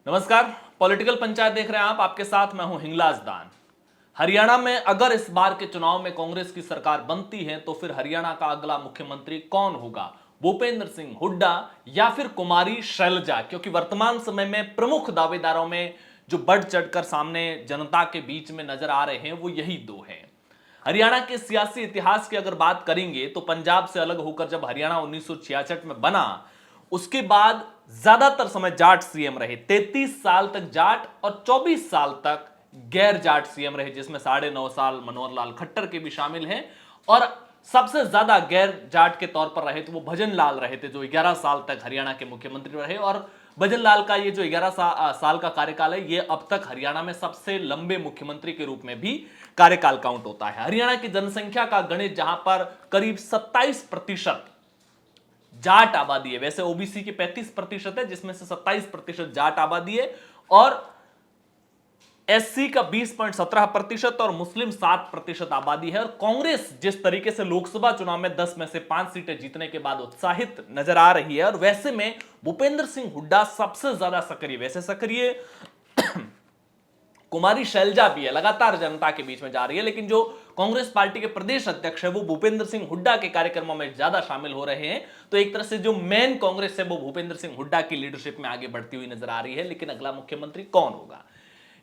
नमस्कार, पॉलिटिकल पंचायत देख रहे हैं आप। आपके साथ मैं हूं हिंगलाज दान। हरियाणा में अगर इस बार के चुनाव में कांग्रेस की सरकार बनती है तो फिर हरियाणा का अगला मुख्यमंत्री कौन होगा? भूपेंद्र सिंह हुड्डा या फिर कुमारी शैलजा? क्योंकि वर्तमान समय में प्रमुख दावेदारों में जो बढ़ चढ़कर सामने जनता के बीच में नजर आ रहे हैं वो यही दो हैं। हरियाणा के सियासी इतिहास की अगर बात करेंगे तो पंजाब से अलग होकर जब हरियाणा 1966 में बना, उसके बाद ज्यादातर समय जाट सीएम रहे। 33 साल तक जाट और 24 साल तक गैर जाट सीएम रहे, जिसमें 9.5 साल मनोहर लाल खट्टर के भी शामिल हैं। और सबसे ज्यादा गैर जाट के तौर पर रहे तो वो भजन लाल रहे थे, जो 11 साल तक हरियाणा के मुख्यमंत्री रहे। और भजन लाल का ये जो 11 साल का कार्यकाल है, ये अब तक हरियाणा में सबसे लंबे मुख्यमंत्री के रूप में भी कार्यकाल काउंट होता है। हरियाणा की जनसंख्या का गणित जहां पर करीब 27% जाट आबादी है, वैसे ओबीसी की 35% है, जिसमें से 27% जाट आबादी है, और एससी का 20.17% और मुस्लिम 7% आबादी है। और कांग्रेस जिस तरीके से लोकसभा चुनाव में 10 में से 5 सीटें जीतने के बाद उत्साहित नजर आ रही है, और वैसे में भूपेंद्र सिंह हुड्डा सबसे ज्यादा सक्रिय, वैसे सक्रिय कुमारी शैलजा भी है, लगातार जनता के बीच में जा रही है, लेकिन जो कांग्रेस पार्टी के प्रदेश अध्यक्ष है वो भूपेंद्र सिंह हुड्डा के कार्यक्रमों में ज्यादा शामिल हो रहे हैं। तो एक तरह से जो मेन कांग्रेस है वो भूपेंद्र सिंह हुड्डा की लीडरशिप में आगे बढ़ती हुई नजर आ रही है। लेकिन अगला मुख्यमंत्री कौन होगा,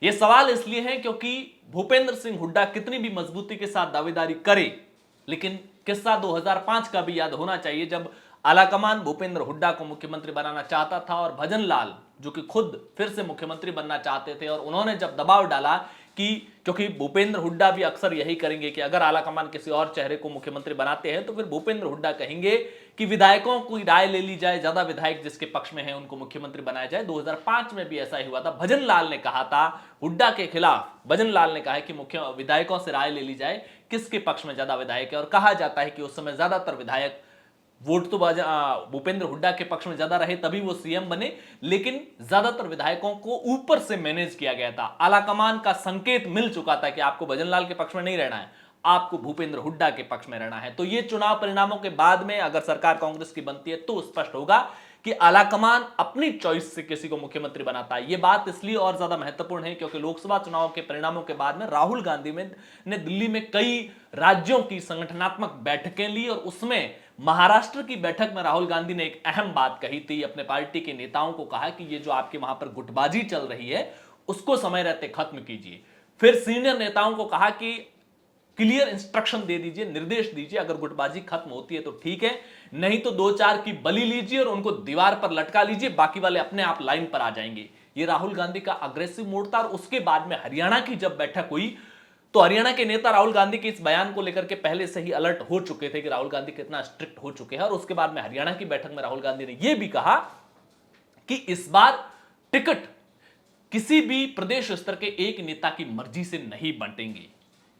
यह सवाल इसलिए है क्योंकि भूपेंद्र सिंह हुड्डा कितनी भी मजबूती के साथ दावेदारी करे, लेकिन किस्सा 2005 का भी याद होना चाहिए, जब आलाकमान भूपेंद्र हुड्डा को मुख्यमंत्री बनाना चाहता था और भजन लाल जो कि खुद फिर से मुख्यमंत्री बनना चाहते थे, और उन्होंने जब दबाव डाला कि क्योंकि भूपेंद्र हुड्डा भी अक्सर यही करेंगे कि अगर आलाकमान किसी और चेहरे को मुख्यमंत्री बनाते हैं तो फिर भूपेंद्र हुड्डा कहेंगे कि विधायकों की राय ले ली जाए, ज्यादा विधायक जिसके पक्ष में है उनको मुख्यमंत्री बनाया जाए। 2005 में भी ऐसा ही हुआ था। भजन लाल ने कहा था हुड्डा के खिलाफ, भजन लाल ने कहा है कि मुख्य विधायकों से राय ले ली जाए किसके पक्ष में ज्यादा विधायक है, और कहा जाता है कि उस समय ज्यादातर विधायक वोट तो भूपेंद्र हुड्डा के पक्ष में ज्यादा रहे, तभी वो सीएम बने, लेकिन ज्यादातर विधायकों को ऊपर से मैनेज किया गया था। आलाकमान का संकेत मिल चुका था कि आपको भजन लाल के पक्ष में नहीं रहना है, आपको भूपेंद्र हुड्डा के पक्ष में रहना है। तो ये चुनाव परिणामों के बाद में अगर सरकार कांग्रेस की बनती है तो स्पष्ट होगा कि आलाकमान अपनी चॉइस से किसी को मुख्यमंत्री बनाता है। यह बात इसलिए और ज्यादा महत्वपूर्ण है क्योंकि लोकसभा चुनाव के परिणामों के बाद में राहुल गांधी ने दिल्ली में कई राज्यों की संगठनात्मक बैठकें ली, और उसमें महाराष्ट्र की बैठक में राहुल गांधी ने एक अहम बात कही थी। अपने पार्टी के नेताओं को कहा कि ये जो आपके वहां पर गुटबाजी चल रही है उसको समय रहते खत्म कीजिए। फिर सीनियर नेताओं को कहा कि क्लियर इंस्ट्रक्शन दे दीजिए, निर्देश दीजिए, अगर गुटबाजी खत्म होती है तो ठीक है, नहीं तो 2-4 की बलि लीजिए और उनको दीवार पर लटका लीजिए, बाकी वाले अपने आप लाइन पर आ जाएंगे। ये राहुल गांधी का अग्रेसिव मोड था। और उसके बाद में हरियाणा की जब बैठक हुई तो हरियाणा के नेता राहुल गांधी के इस बयान को लेकर के पहले से ही अलर्ट हो चुके थे कि राहुल गांधी कितना स्ट्रिक्ट हो चुके हैं। और उसके बाद में हरियाणा की बैठक में राहुल गांधी ने यह भी कहा कि इस बार टिकट किसी भी प्रदेश स्तर के एक नेता की मर्जी से नहीं बंटेंगे।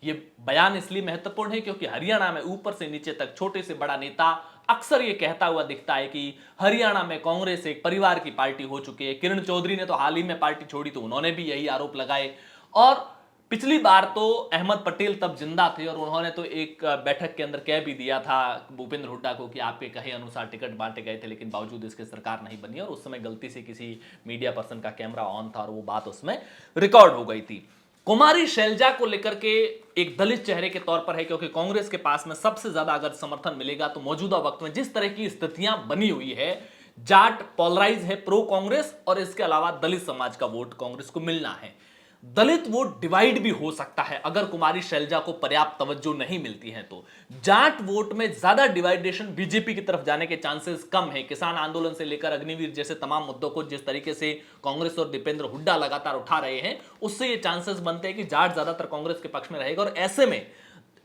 यह बयान इसलिए महत्वपूर्ण है क्योंकि हरियाणा में ऊपर से नीचे तक छोटे से बड़ा नेता अक्सर यह कहता हुआ दिखता है कि हरियाणा में कांग्रेस एक परिवार की पार्टी हो चुकी है। किरण चौधरी ने तो हाल ही में पार्टी छोड़ी तो उन्होंने भी यही आरोप लगाए, और पिछली बार तो अहमद पटेल तब जिंदा थे और उन्होंने तो एक बैठक के अंदर कह भी दिया था भूपेंद्र हुड्डा को कि आपके कहे अनुसार टिकट बांटे गए थे, लेकिन बावजूद इसके सरकार नहीं बनी, और उस समय गलती से किसी मीडिया पर्सन का कैमरा ऑन था और वो बात उसमें रिकॉर्ड हो गई थी। कुमारी शैलजा को लेकर के एक दलित चेहरे के तौर पर है, क्योंकि कांग्रेस के पास में सबसे ज्यादा अगर समर्थन मिलेगा तो मौजूदा वक्त में जिस तरह की स्थितियां बनी हुई है, जाट पोलराइज है प्रो कांग्रेस, और इसके अलावा दलित समाज का वोट कांग्रेस को मिलना है। दलित वोट डिवाइड भी हो सकता है अगर कुमारी शैलजा को पर्याप्त तवज्जो नहीं मिलती है तो। जाट वोट में ज्यादा डिवाइडेशन बीजेपी की तरफ जाने के चांसेस कम है। किसान आंदोलन से लेकर अग्निवीर जैसे तमाम मुद्दों को जिस तरीके से कांग्रेस और दीपेंद्र हुड्डा लगातार उठा रहे हैं, उससे ये चांसेस बनते हैं कि जाट ज्यादातर कांग्रेस के पक्ष में रहेगा। और ऐसे में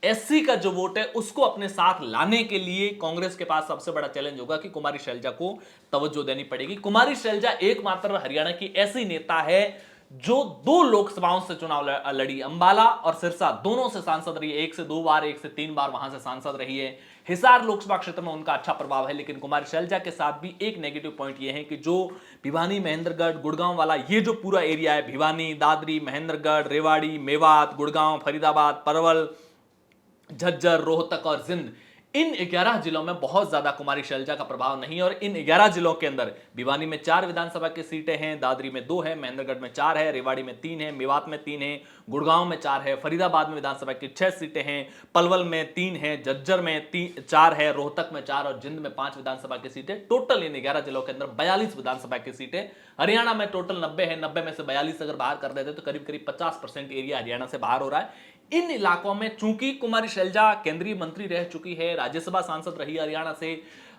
एससी का जो वोट है उसको अपने साथ लाने के लिए कांग्रेस के पास सबसे बड़ा चैलेंज होगा कि कुमारी शैलजा को तवज्जो देनी पड़ेगी। कुमारी शैलजा एकमात्र हरियाणा की ऐसी नेता है जो 2 लोकसभाओं से चुनाव लड़ी, अंबाला और सिरसा दोनों से सांसद रही है, 1 से 2 बार, 1 से 3 बार वहां से सांसद रही है। हिसार लोकसभा क्षेत्र में उनका अच्छा प्रभाव है, लेकिन कुमारी शैलजा के साथ भी एक नेगेटिव पॉइंट यह है कि जो भिवानी, महेंद्रगढ़, गुड़गांव वाला ये जो पूरा एरिया है, भिवानी, दादरी, महेंद्रगढ़, रेवाड़ी, मेवात, गुड़गांव, फरीदाबाद, परवल, झज्जर, रोहतक और जिंद, इन 11 जिलों में बहुत ज्यादा कुमारी शैलजा का प्रभाव नहीं है और इन 11 जिलों के अंदर भिवानी में 4 विधानसभा की सीटें हैं, दादरी में 2 है, महेंद्रगढ़ में 4 है, रेवाड़ी में 3 है, मेवात में 3 है, गुड़गांव में 4 है, फरीदाबाद में विधानसभा की 6 सीटें हैं, पलवल में 3 है, झज्जर में 4 है, रोहतक में 4 और जिंद में 5 विधानसभा की सीटें। टोटल इन 11 जिलों के अंदर 42 विधानसभा की सीटें। हरियाणा में टोटल 90 है, 90 में से 42 अगर बाहर कर देते तो करीब करीब 50% एरिया हरियाणा से बाहर हो रहा है। इन इलाकों में चूंकि कुमारी शैलजा केंद्रीय मंत्री रह चुकी है, राज्यसभा सांसद रही है हरियाणा से,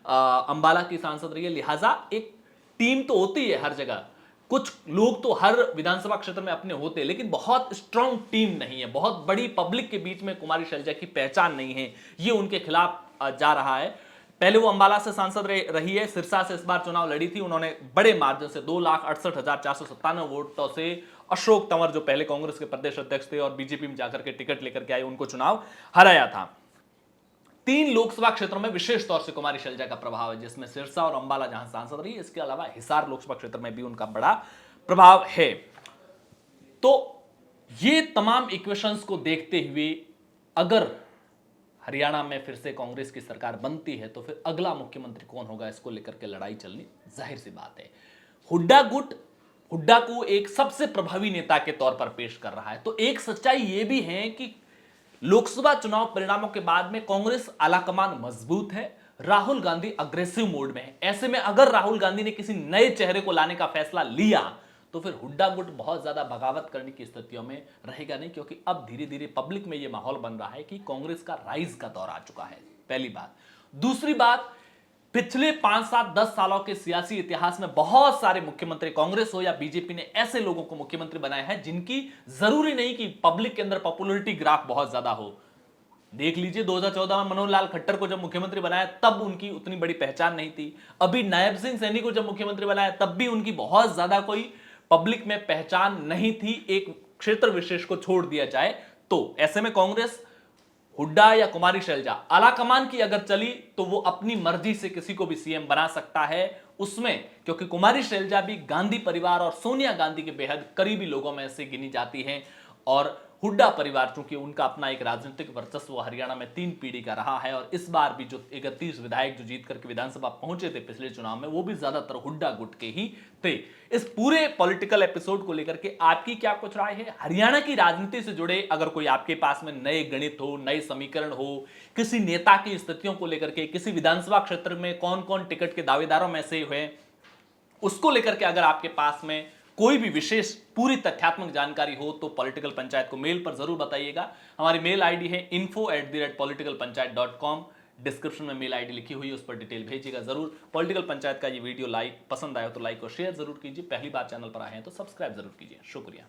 अंबाला की सांसद रही है, लिहाजा एक टीम तो होती है हर जगह। कुछ लोग तो हर विधानसभा क्षेत्र में अपने होते हैं, लेकिन बहुत स्ट्रांग टीम नहीं है, बहुत बड़ी पब्लिक के बीच में कुमारी शैलजा की पहचान नहीं है। ये उनके खिलाफ जा रहा है। पहले वो अंबाला से सांसद रही है, सिरसा से इस बार चुनाव लड़ी थी, उन्होंने बड़े मार्जिन से 2,68,497 वोटों से अशोक तंवर जो पहले कांग्रेस के प्रदेश अध्यक्ष थे और बीजेपी में जाकर के टिकट लेकर के आए, उनको चुनाव हराया था। 3 लोकसभा क्षेत्रों में विशेष तौर से कुमारी शैलजा का प्रभाव है, जिसमें सिरसा और अंबाला जहां सांसद रही, इसके अलावा हिसार लोकसभा क्षेत्र में भी उनका बड़ा प्रभाव है। तो ये तमाम इक्वेशंस को देखते हुए अगर हरियाणा में फिर से कांग्रेस की सरकार बनती है तो फिर अगला मुख्यमंत्री कौन होगा, इसको लेकर के लड़ाई चलनी जाहिर सी बात है। हुड्डा गुट हुड्डा को एक सबसे प्रभावी नेता के तौर पर पेश कर रहा है। तो एक सच्चाई यह भी है कि लोकसभा चुनाव परिणामों के बाद में कांग्रेस आलाकमान मजबूत है, राहुल गांधी अग्रेसिव मोड में है। ऐसे में अगर राहुल गांधी ने किसी नए चेहरे को लाने का फैसला लिया तो फिर हुड्डा गुट बहुत ज्यादा बगावत करने की स्थितियों में रहेगा नहीं, क्योंकि अब धीरे धीरे पब्लिक में यह माहौल बन रहा है कि कांग्रेस का राइज का दौर आ चुका है। पहली बात। दूसरी बात, पिछले 5, 7, 10 सालों के सियासी इतिहास में बहुत सारे मुख्यमंत्री, कांग्रेस हो या बीजेपी, ने ऐसे लोगों को मुख्यमंत्री बनाया है जिनकी जरूरी नहीं कि पब्लिक के अंदर पॉपुलैरिटी ग्राफ बहुत ज्यादा हो। देख लीजिए 2014 में मनोहर लाल खट्टर को जब मुख्यमंत्री बनाया तब उनकी उतनी बड़ी पहचान नहीं थी। अभी नायब सिंह सैनी को जब मुख्यमंत्री बनाया तब भी उनकी बहुत ज्यादा कोई पब्लिक में पहचान नहीं थी, एक क्षेत्र विशेष को छोड़ दिया जाए तो। ऐसे में कांग्रेस हुड्डा या कुमारी शैलजा आलाकमान की अगर चली तो वो अपनी मर्जी से किसी को भी सीएम बना सकता है उसमें, क्योंकि कुमारी शैलजा भी गांधी परिवार और सोनिया गांधी के बेहद करीबी लोगों में से गिनी जाती हैं। और हुड्डा परिवार चूंकि उनका अपना एक राजनीतिक वर्चस्व हरियाणा में 3 पीढ़ी का रहा है और इस बार भी जो 31 विधायक जो जीत करके विधानसभा पहुंचे थे पिछले चुनाव में, वो भी ज्यादातर हुड्डा गुट के ही थे। इस पूरे पॉलिटिकल एपिसोड को लेकर के आपकी क्या कुछ राय है? हरियाणा की राजनीति से जुड़े अगर कोई आपके पास में नए गणित हो, नए समीकरण हो, किसी नेता की स्थितियों को लेकर के, किसी विधानसभा क्षेत्र में कौन कौन टिकट के दावेदारों में से हुए, उसको लेकर के अगर आपके पास में कोई भी विशेष पूरी तथ्यात्मक जानकारी हो तो पॉलिटिकल पंचायत को मेल पर जरूर बताइएगा। हमारी मेल आईडी है info@politicalpanchayat.com। डिस्क्रिप्शन में मेल आईडी लिखी हुई है, उस पर डिटेल भेजिएगा जरूर। पॉलिटिकल पंचायत का ये वीडियो पसंद आया तो लाइक और शेयर जरूर कीजिए। पहली बार चैनल पर आए हैं तो सब्सक्राइब जरूर कीजिए। शुक्रिया।